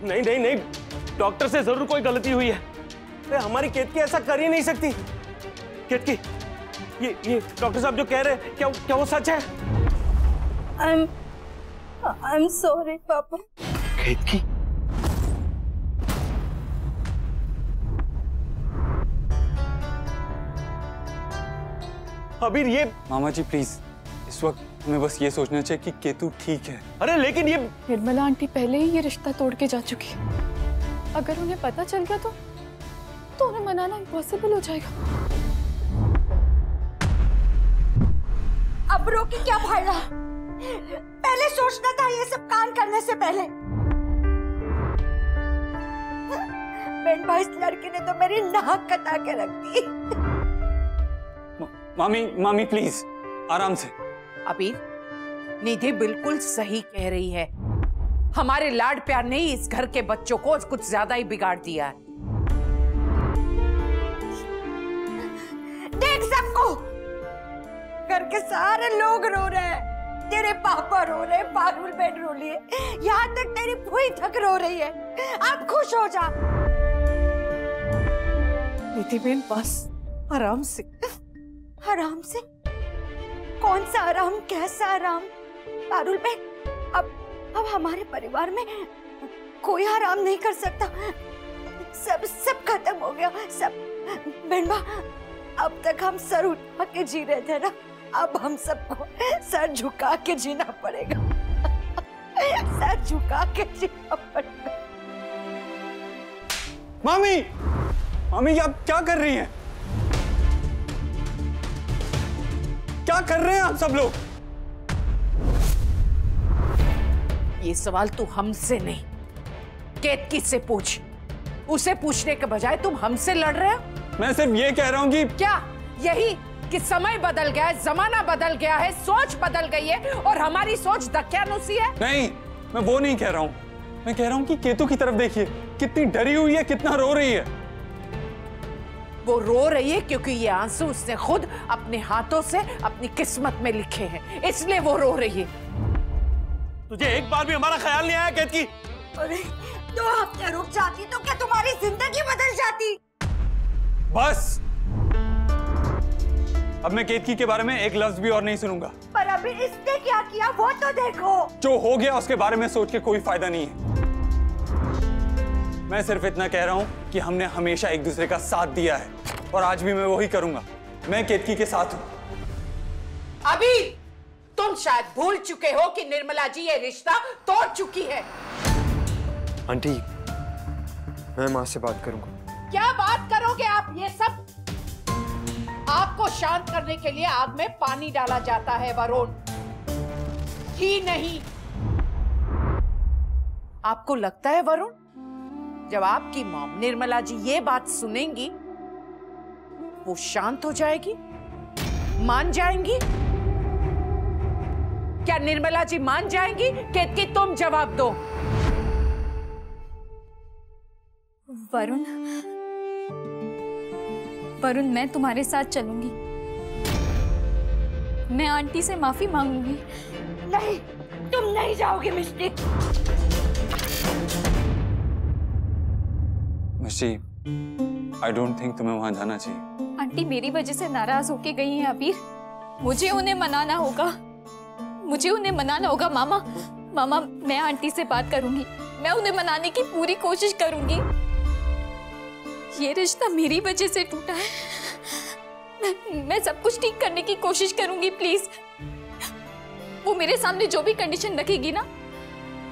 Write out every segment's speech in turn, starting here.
नहीं नहीं नहीं, डॉक्टर से जरूर कोई गलती हुई है। अरे हमारी केतकी ऐसा कर ही नहीं सकती। केतकी, ये डॉक्टर साहब जो कह रहे हैं, क्या वो सच है? I'm sorry पापा। केतकी, अबीर ये मामा जी प्लीज, इस वक्त हमें बस ये सोचना चाहिए कि केतु ठीक है। अरे लेकिन ये निर्मला आंटी पहले ही ये रिश्ता तोड़ के जा चुकी है। अगर उन्हें पता चल गया तो उन्हें मनाना इम्पॉसिबल हो जाएगा। अब रोके क्या भाड़ा? पहले सोचना था ये सब काम करने से पहले। बेनबा, इस लड़की ने तो मेरी नाक कटा के रख दी। मामी प्लीज आराम से। अबीर, निधि बिल्कुल सही कह रही है। हमारे लाड प्यार ने ही इस घर के बच्चों को कुछ ज्यादा ही बिगाड़ दिया है। देख सबको, घर के सारे लोग रो रहे हैं। तेरे पापा रो रहे, पारुल बहन रो रही है, यहाँ तक तेरी भूई तक रो रही है। अब खुश हो जा। निधि बहन बस आराम से। आराम से? कौन सा आराम, कैसा आराम? पारुल बहन, अब हमारे परिवार में कोई आराम नहीं कर सकता। सब खत्म हो गया, सब। बेनबा, अब तक हम सर उठा के जी रहे थे ना, अब हम सबको सर झुका के जीना पड़ेगा। सर झुका के जीना पड़ेगा। मामी आप क्या कर रही हैं? क्या कर रहे हैं आप सब लोग? ये सवाल तू हमसे नहीं, केतकी से पूछ। उसे पूछने के बजाय तुम हमसे लड़ रहे हो। मैं सिर्फ ये कह रहा हूँ कि क्या यही कि समय बदल गया है, जमाना बदल गया है, सोच बदल गई है और हमारी सोच दकियानुसी है? नहीं, मैं वो नहीं कह रहा हूँ। मैं कह रहा हूँ कि केतु की तरफ देखिए, कितनी डरी हुई है, कितना रो रही है। वो रो रही है क्योंकि ये आंसू उसने खुद अपने हाथों से अपनी किस्मत में लिखे हैं, इसलिए वो रो रही है। तुझे एक बार भी हमारा ख्याल नहीं आया केतकी? अरे 2 हफ्ते रुक जाती तो क्या तुम्हारी जिंदगी बदल जाती? बस अब मैं केतकी के बारे में एक लफ्ज भी और नहीं सुनूंगा। पर अभी इसने क्या किया वो तो देखो। जो हो गया उसके बारे में सोच के कोई फायदा नहीं है। मैं सिर्फ इतना कह रहा हूं कि हमने हमेशा एक दूसरे का साथ दिया है और आज भी मैं वही करूंगा। मैं केतकी के साथ हूं। अभी तुम शायद भूल चुके हो कि निर्मला जी ये रिश्ता तोड़ चुकी है। आंटी, मैं माँ से बात करूंगा। क्या बात करोगे आप? ये सब आपको शांत करने के लिए आग में पानी डाला जाता है वरुण, ही नहीं। आपको लगता है वरुण, जब आपकी मॉम निर्मला जी ये बात सुनेंगी वो शांत हो जाएगी, मान जाएंगी? क्या निर्मला जी मान जाएंगी? केतकी तुम जवाब दो। वरुण, मैं तुम्हारे साथ चलूंगी। मैं आंटी से माफी मांगूंगी। नहीं, तुम नहीं जाओगे मिस्टी। मिस्टी, आई डोंट थिंक तुम्हें वहां जाना चाहिए। आंटी मेरी वजह से नाराज होके गई हैं अबीर। मुझे उन्हें मनाना होगा। मामा, मैं आंटी से बात करूंगी। मैं उन्हें मनाने की पूरी कोशिश करूंगी। ये रिश्ता मेरी वजह से टूटा है। मैं सब कुछ ठीक करने की कोशिश करूंगी। प्लीज, वो मेरे सामने जो भी कंडीशन रखेगी ना,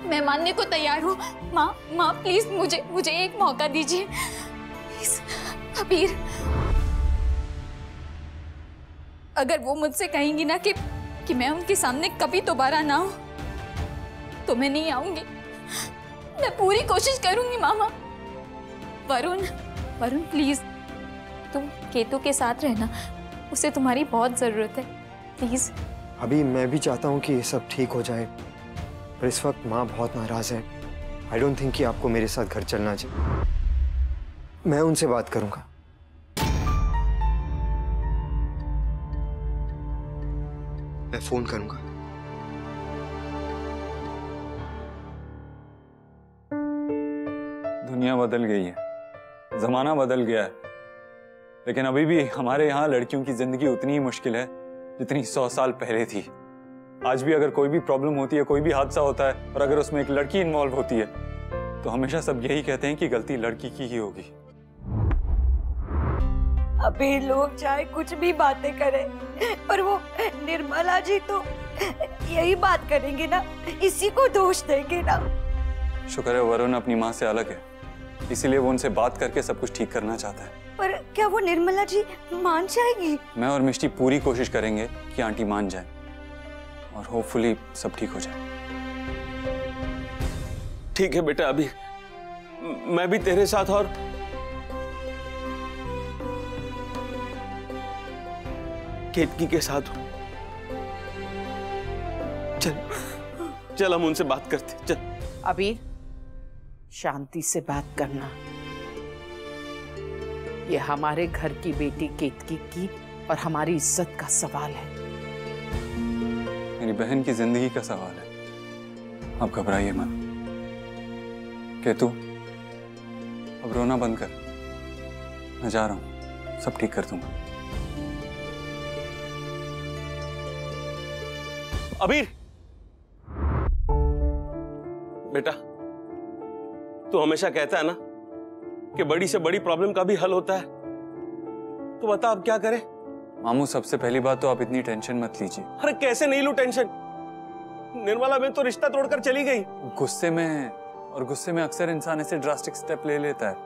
मैं मानने को तैयार हूँ। माँ प्लीज मुझे एक मौका दीजिए प्लीज। अबीर, अगर वो मुझसे कहेंगी ना कि मैं उनके सामने कभी दोबारा ना हूं, तो मैं नहीं आऊंगी। मैं पूरी कोशिश करूंगी मामा। वरुण प्लीज, तुम केतु के साथ रहना। उसे तुम्हारी बहुत जरूरत है, प्लीज। अभी मैं भी चाहता हूँ कि ये सब ठीक हो जाए, पर इस वक्त माँ बहुत नाराज है। आई डोंट थिंक कि आपको मेरे साथ घर चलना चाहिए। मैं उनसे बात करूंगा। मैं फोन करूंगा। दुनिया बदल गई है, जमाना बदल गया है, लेकिन अभी भी हमारे यहाँ लड़कियों की जिंदगी उतनी ही मुश्किल है जितनी 100 साल पहले थी। आज भी अगर कोई भी प्रॉब्लम होती है, कोई भी हादसा होता है और अगर उसमें एक लड़की इन्वॉल्व होती है तो हमेशा सब यही कहते हैं कि गलती लड़की की ही होगी। अभी लोग चाहे कुछ भी बातें करें, पर वो निर्मला जी तो यही बात करेंगे ना, इसी को दोष देंगे ना। शुक्र है वरुण अपनी माँ से अलग है, इसीलिए वो उनसे बात करके सब कुछ ठीक करना चाहता है। पर क्या वो निर्मला जी मान जाएगी? मैं और मिष्टी पूरी कोशिश करेंगे कि आंटी मान जाए और होपफुली सब ठीक हो जाए। ठीक है बेटा, अभी मैं भी तेरे साथ और केतकी के साथ हूं। चल हम उनसे बात करते। चल अबीर, शांति से बात करना। ये हमारे घर की बेटी केतकी की और हमारी इज्जत का सवाल है। मेरी बहन की जिंदगी का सवाल है। आप घबराइए मत। केतु, अब रोना बंद कर। मैं जा रहा हूं, सब ठीक कर दूंगा। अबीर बेटा, तू हमेशा कहता है ना कि बड़ी से बड़ी प्रॉब्लम का भी हल होता है, तो बता अब क्या करें? मामू, सबसे पहली बात तो आप इतनी टेंशन मत लीजिए। अरे कैसे नहीं लूं टेंशन? निर्मला में तो रिश्ता तोड़कर चली गई। गुस्से में अक्सर इंसान ऐसे ड्रास्टिक स्टेप ले लेता है।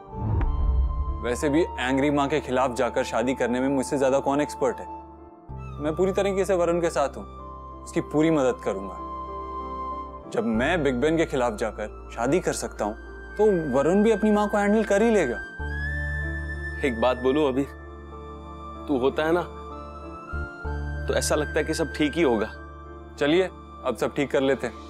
वैसे भी एंग्री माँ के खिलाफ जाकर शादी करने में मुझसे ज्यादा कौन एक्सपर्ट है। मैं पूरी तरीके से वरुण के साथ हूँ, उसकी पूरी मदद करूंगा। जब मैं बिग बैन के खिलाफ जाकर शादी कर सकता हूँ तो वरुण भी अपनी माँ को हैंडल कर ही लेगा। एक बात बोलूं अभी, तू होता है ना तो ऐसा लगता है कि सब ठीक ही होगा। चलिए अब सब ठीक कर लेते हैं।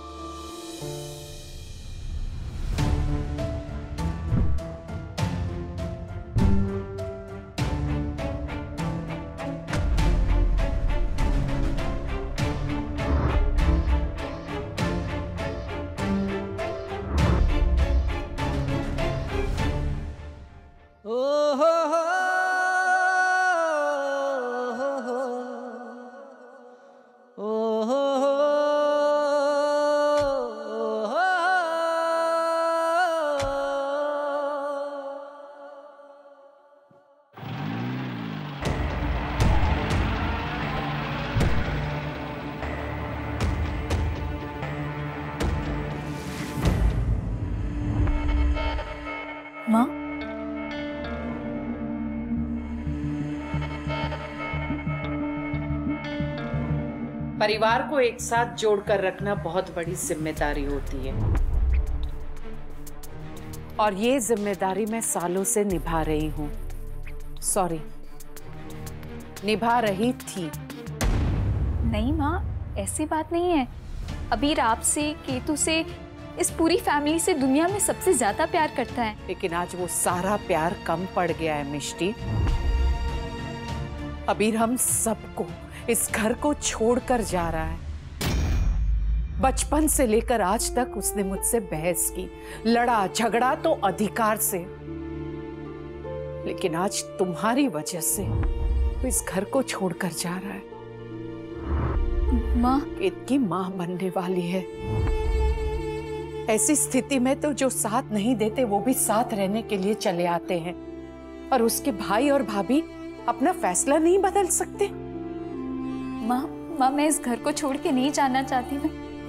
माँ, परिवार को एक साथ जोड़कर रखना बहुत बड़ी जिम्मेदारी होती है और ये जिम्मेदारी मैं सालों से निभा रही हूँ। सॉरी, निभा रही थी। नहीं माँ, ऐसी बात नहीं है। अबीर आपसे, केतु से, इस पूरी फैमिली से दुनिया में सबसे ज्यादा प्यार करता है। लेकिन आज वो सारा प्यार कम पड़ गया है मिष्टी। अबीर हम सबको, इस घर को छोड़कर जा रहा है। बचपन से लेकर आज तक उसने मुझसे बहस की, लड़ा झगड़ा तो अधिकार से, लेकिन आज तुम्हारी वजह से वो इस घर को छोड़कर जा रहा है। माँ, केतकी माँ बनने वाली है। ऐसी स्थिति में तो जो साथ नहीं देते वो भी साथ रहने के लिए चले आते हैं, और उसके भाई और भाभी अपना फैसला नहीं बदल सकते। माँ, मैं इस घर को छोड़ के नहीं जाना चाहती।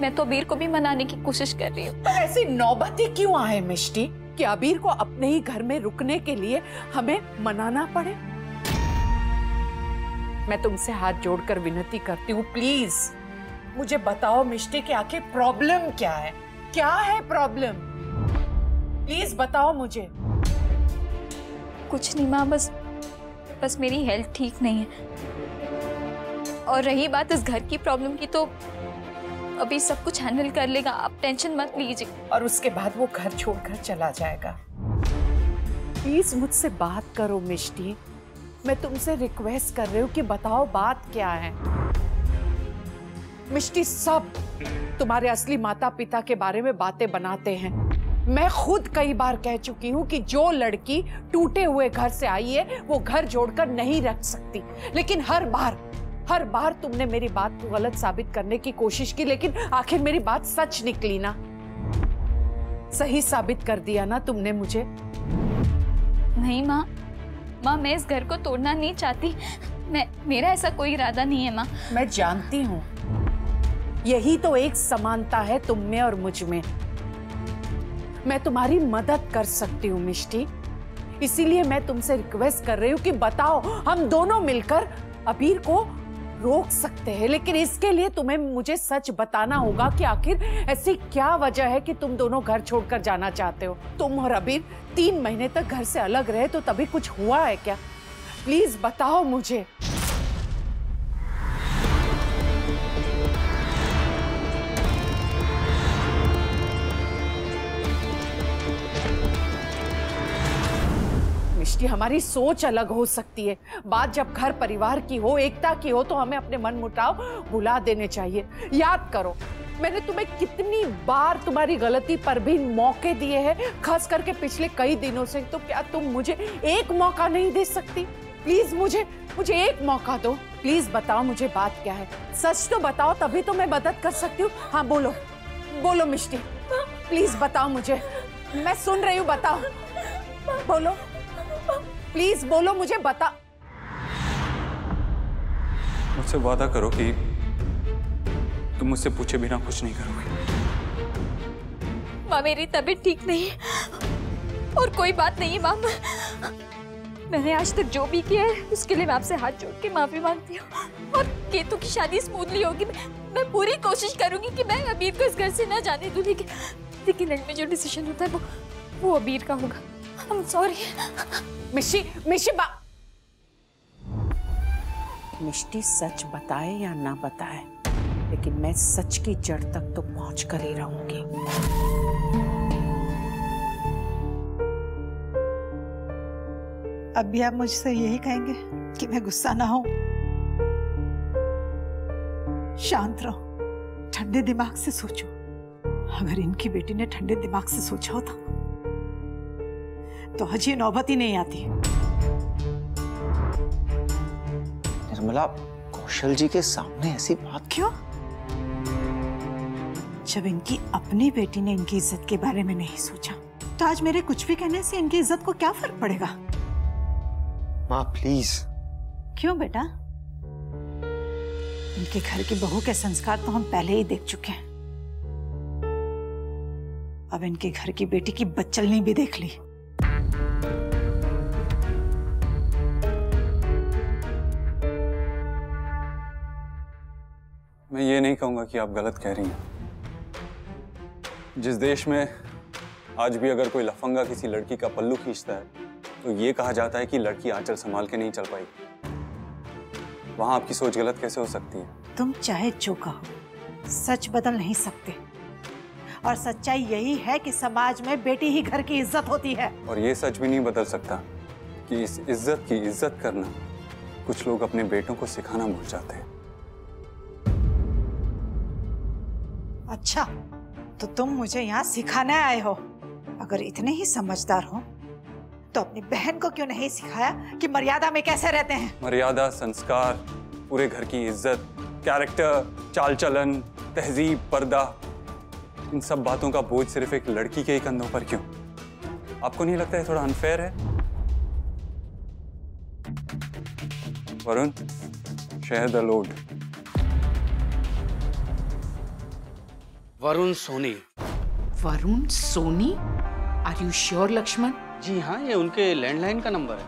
मैं तो अबीर को भी मनाने की कोशिश कर रही हूँ। पर ऐसी नौबत ही क्यों आए मिष्टी कि अबीर को अपने ही घर में रुकने के लिए हमें मनाना पड़े? मैं तुमसे हाथ जोड़कर विनती करती हूँ, प्लीज मुझे बताओ मिष्टी कि आखिर प्रॉब्लम क्या है? क्या है प्रॉब्लम? प्लीज बताओ मुझे। कुछ नहीं माँ, बस मेरी हेल्थ ठीक नहीं है। और रही बात इस घर की प्रॉब्लम की, तो अभी सब कुछ हैंडल कर लेगा, आप टेंशन मत लीजिए। और उसके बाद वो घर छोड़कर चला जाएगा। प्लीज मुझसे बात करो मिष्टी, मैं तुमसे रिक्वेस्ट कर रही हूँ कि बताओ बात क्या है। मिष्टी, सब तुम्हारे असली माता पिता के बारे में बातें बनाते हैं, मैं खुद कई बार कह चुकी हूँ कि जो लड़की टूटे हुए घर से आई है वो घर जोड़कर नहीं रख सकती, लेकिन हर बार तुमने मेरी बात को गलत साबित करने की कोशिश की, लेकिन आखिर मेरी बात सच निकली ना। सही साबित कर दिया ना तुमने मुझे। नहीं माँ, मैं इस घर को तोड़ना नहीं चाहती। मेरा ऐसा कोई इरादा नहीं है माँ। मैं जानती हूँ, यही तो एक समानता है तुम में और मुझ में। मैं तुम्हारी मदद कर सकती हूँ मिष्टी, इसीलिए मैं तुमसे रिक्वेस्ट कर रही हूँ कि बताओ, हम दोनों मिलकर अबीर को रोक सकते हैं, लेकिन इसके लिए तुम्हें मुझे सच बताना होगा कि आखिर ऐसी क्या वजह है कि तुम दोनों घर छोड़कर जाना चाहते हो। तुम और अबीर 3 महीने तक घर से अलग रहे तो तभी कुछ हुआ है क्या? प्लीज बताओ मुझे। मिष्टी, हमारी सोच अलग हो सकती है। बात जब घर परिवार की हो, एकता की हो, तो हमें अपने मन मुटाव भुला देने चाहिए। याद करो, मैंने तुम्हें कितनी बार तुम्हारी गलती पर भी मौके दिए हैं, खास करके पिछले कई दिनों से। तो क्या तुम मुझे एक मौका नहीं दे सकती? प्लीज मुझे एक मौका दो। प्लीज बताओ मुझे बात क्या है, सच तो बताओ, तभी तो मैं मदद कर सकती हूँ। हाँ बोलो मिष्टी, प्लीज बताओ मुझे, मैं सुन रही हूँ, बताओ, बोलो प्लीज, बोलो मुझे, बता। मुझसे वादा करो कि तुम मुझसे पूछे बिना कुछ नहीं करोगे। माँ, मेरी तबीयत ठीक नहीं है और कोई बात नहीं है माँ। मैंने आज तक जो भी किया है उसके लिए मैं आपसे हाथ जोड़ के माफी मांगती हूँ। और केतु की शादी स्मूथली होगी। मैं पूरी कोशिश करूंगी कि मैं अबीर को इस घर से ना जाने दूं, लेकिन एंड में जो डिसीजन होता है वो अबीर का होगा। I'm sorry। मिष्टी सच बताए या ना बताए, लेकिन मैं सच की जड़ तक तो पहुंच कर ही रहूंगी। अब भी आप मुझसे यही कहेंगे कि मैं गुस्सा ना हूं? शांत रहो, ठंडे दिमाग से सोचो। अगर इनकी बेटी ने ठंडे दिमाग से सोचा होता तो आज ये नौबत ही नहीं आती। निर्मला, कौशल जी के सामने ऐसी बात क्यों? जब इनकी अपनी बेटी ने इनकी इज्जत के बारे में नहीं सोचा, तो आज मेरे कुछ भी कहने से इनकी इज्जत को क्या फर्क पड़ेगा? माँ प्लीज। क्यों बेटा? इनके घर की बहू के संस्कार तो हम पहले ही देख चुके हैं। अब इनके घर की बेटी की बच्चलनी भी देख ली। मैं ये नहीं कहूंगा कि आप गलत कह रही हैं। जिस देश में आज भी अगर कोई लफंगा किसी लड़की का पल्लू खींचता है तो ये कहा जाता है कि लड़की आंचल संभाल के नहीं चल पाई। वहां आपकी सोच गलत कैसे हो सकती है? तुम चाहे जो कहो, सच बदल नहीं सकते। और सच्चाई यही है कि समाज में बेटी ही घर की इज्जत होती है। और ये सच भी नहीं बदल सकता कि इस इज्जत की इज्जत करना कुछ लोग अपने बेटों को सिखाना भूल जाते हैं। अच्छा, तो तुम मुझे यहाँ सिखाने आए हो? अगर इतने ही समझदार हो तो अपनी बहन को क्यों नहीं सिखाया कि मर्यादा में कैसे रहते हैं? मर्यादा, संस्कार, पूरे घर की इज्जत, कैरेक्टर, चाल चलन, तहजीब, पर्दा, इन सब बातों का बोझ सिर्फ एक लड़की के ही कंधों पर क्यों? आपको नहीं लगता है थोड़ा अनफेयर है? Varun, share the load. Varun Soni. Varun Soni? Are you sure Lakshman? जी हाँ, ये उनके लैंडलाइन का नंबर है।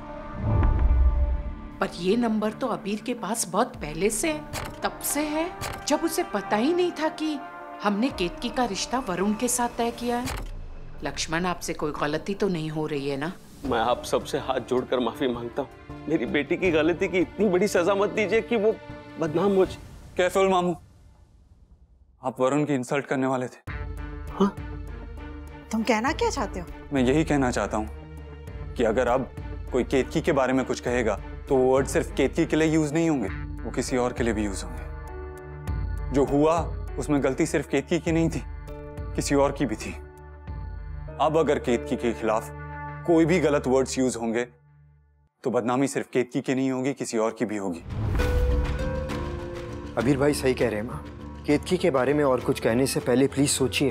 पर ये नंबर तो अबीर के पास बहुत पहले से है, तब से है जब उसे पता ही नहीं था कि हमने केतकी का रिश्ता वरुण के साथ तय किया है। लक्ष्मण, आपसे कोई गलती तो नहीं हो रही है ना? मैं आप सबसे हाथ जोड़कर माफी मांगता हूँ। मेरी बेटी की गलती की इतनी बड़ी सजा मत दीजिए कि वो बदनाम हो जाए। कैफुल मामू, आप वरुण की इंसल्ट करने वाले थे। हाँ? तुम कहना क्या चाहते हो? मैं यही कहना चाहता हूँ कि अगर अब कोई केतकी के बारे में कुछ कहेगा तो वो वर्ड सिर्फ केतकी के लिए यूज नहीं होंगे, वो किसी और के लिए भी यूज होंगे। जो हुआ उसमें गलती सिर्फ केतकी की नहीं थी, किसी और की भी थी। अब अगर केतकी के खिलाफ कोई भी गलत वर्ड्स यूज होंगे तो बदनामी सिर्फ केतकी की नहीं होगी, किसी और की भी होगी। अबीर भाई सही कह रहे हैं माँ। केतकी के बारे में और कुछ कहने से पहले प्लीज सोचिए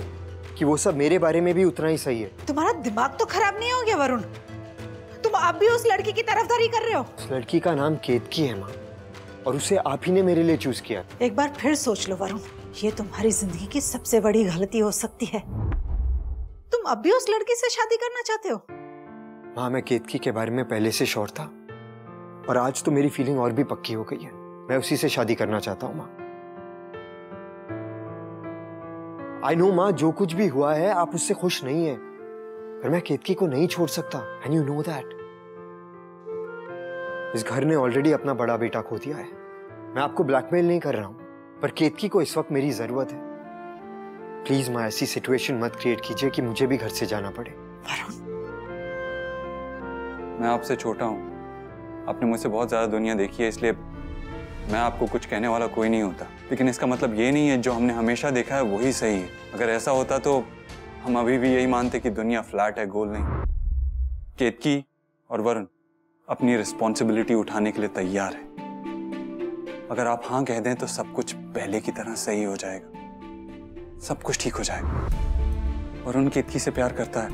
कि वो सब मेरे बारे में भी उतना ही सही है। तुम्हारा दिमाग तो खराब नहीं हो गया वरुण? तुम अब भी उस लड़की की तरफदारी कर रहे हो? उस लड़की का नाम केतकी है माँ, और उसे आप ही ने मेरे लिए चूज किया। एक बार फिर सोच लो वरुण, ये तुम्हारी जिंदगी की सबसे बड़ी गलती हो सकती है। तुम अब भी उस लड़की से शादी करना चाहते हो? माँ, मैं केतकी के बारे में पहले से श्योर था, और आज तो मेरी फीलिंग और भी पक्की हो गई है। मैं उसी से शादी करना चाहता हूँ माँ। आई नो माँ, जो कुछ भी हुआ है आप उससे खुश नहीं है, पर मैं केतकी को नहीं छोड़ सकता। And you know that. इस घर ने ऑलरेडी अपना बड़ा बेटा खो दिया है। मैं आपको ब्लैकमेल नहीं कर रहा हूं, पर केतकी को इस वक्त मेरी जरूरत है। प्लीज माँ, ऐसी सिचुएशन मत क्रिएट कीजिए कि मुझे भी घर से जाना पड़े। मैं आपसे छोटा हूं, आपने मुझसे बहुत ज्यादा दुनिया देखी है, इसलिए मैं आपको कुछ कहने वाला कोई नहीं होता। लेकिन इसका मतलब ये नहीं है जो हमने हमेशा देखा है वही सही है। अगर ऐसा होता तो हम अभी भी यही मानते कि दुनिया फ्लैट है, गोल नहीं। केतकी और वरुण अपनी रिस्पॉन्सिबिलिटी उठाने के लिए तैयार है। अगर आप हाँ कह दें तो सब कुछ पहले की तरह सही हो जाएगा, सब कुछ ठीक हो जाएगा। वरुण केतकी से प्यार करता है,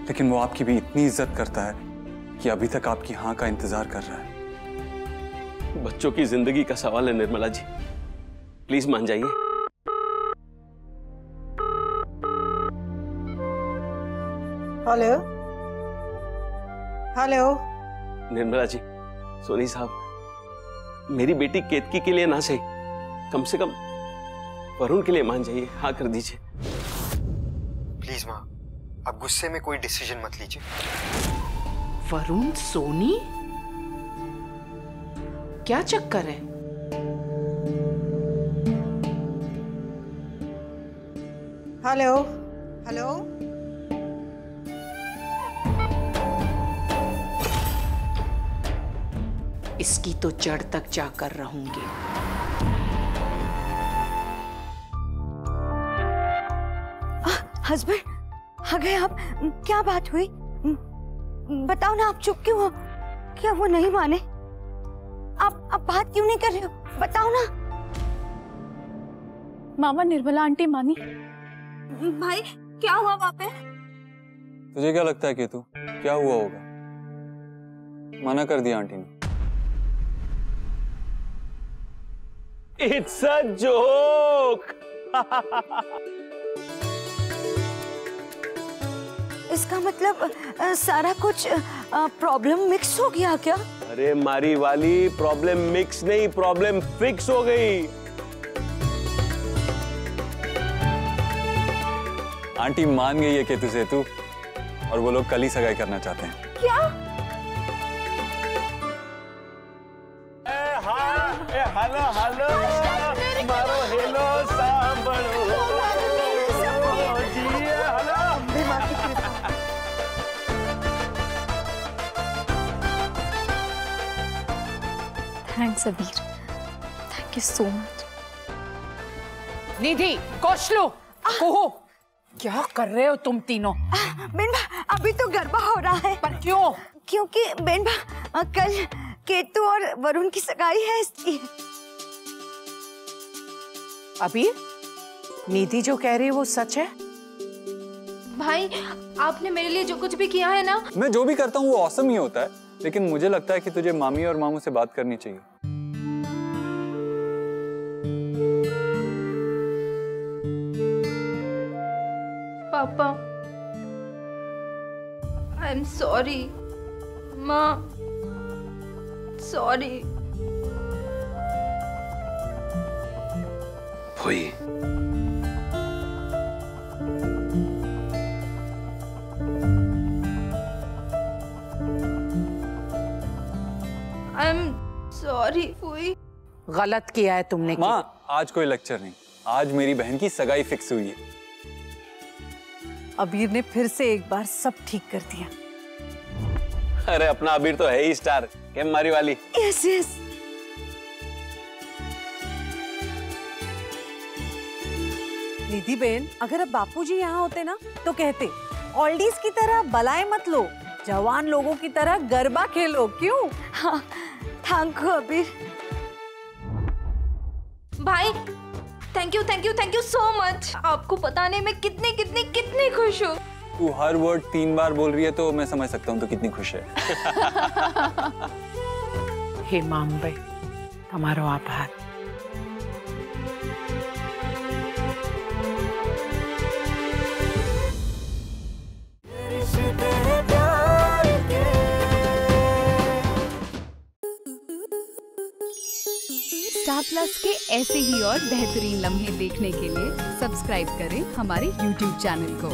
लेकिन वो आपकी भी इतनी इज्जत करता है कि अभी तक आपकी हाँ का इंतजार कर रहा है। बच्चों की जिंदगी का सवाल है निर्मला जी, प्लीज मान जाइए। Hello hello. निर्मला जी, सोनी साहब, मेरी बेटी केतकी के लिए ना सही, कम से कम वरुण के लिए मान जाइए, हाँ कर दीजिए। प्लीज माँ, अब गुस्से में कोई डिसीजन मत लीजिए। वरुण सोनी, क्या चक्कर है? Hello hello. इसकी तो जड़ तक जाकर रहूंगी। हस्बैंड आ गए आप? क्या बात हुई? बताओ ना, आप चुप क्यों हो? क्या वो नहीं माने? आप बात क्यों नहीं कर रहे हो? बताओ ना। मामा, निर्मला आंटी मानी। भाई क्या हुआ वहाँ पे? तुझे क्या लगता है केतु, क्या हुआ होगा? मना कर दिया आंटी ने। It's a joke. इसका मतलब सारा कुछ प्रॉब्लम मिक्स हो गया क्या? अरे मारी वाली, प्रॉब्लम मिक्स नहीं, प्रॉब्लम फिक्स हो गई। आंटी मान गई है केतु से तू, और वो लोग कल ही सगाई करना चाहते हैं। क्या? हेलो हेलो, मारो हेलो सांभळो जी, hello. Thanks Abir, thank you so much. Nidhi, कौशलो, कोहो, क्या कर रहे हो तुम तीनों? बेनबा, अभी तो गरबा हो रहा है। पर क्यों? क्योंकि बेनबा कल केतु और वरुण की सगाई है, इसलिए। अभी निधि जो कह रही है वो सच है? भाई, आपने मेरे लिए जो कुछ भी किया है ना, मैं जो भी करता हूँ वो ऑसम ही होता है, लेकिन मुझे लगता है कि तुझे मामी और मामू से बात करनी चाहिए। पापा, आई एम सॉरी। माँ, सॉरी। भोई, आई एम सॉरी फूई। गलत किया है तुमने। माँ, आज कोई लेक्चर नहीं, आज मेरी बहन की सगाई फिक्स हुई है। अबीर ने फिर से एक बार सब ठीक कर दिया। अरे अपना अबीर तो है ही स्टार, क्या मारी वाली। Yes yes. निधि बेन, अगर अब बापूजी यहाँ होते ना तो कहते ओल्डीज की तरह बलाए मत लो, जवान लोगों की तरह गरबा खेलो। क्यों? हाँ, थैंक यू अबीर। भाई थैंक यू सो मच। आपको बताने में कितनी कितनी कितनी खुश हूँ। तू हर वर्ड 3 बार बोल रही है तो मैं समझ सकता हूँ तो कितनी खुश है। हे मांबे, તમારો આભાર। स्टार प्लस के ऐसे ही और बेहतरीन लम्हे देखने के लिए सब्सक्राइब करें हमारे YouTube चैनल को।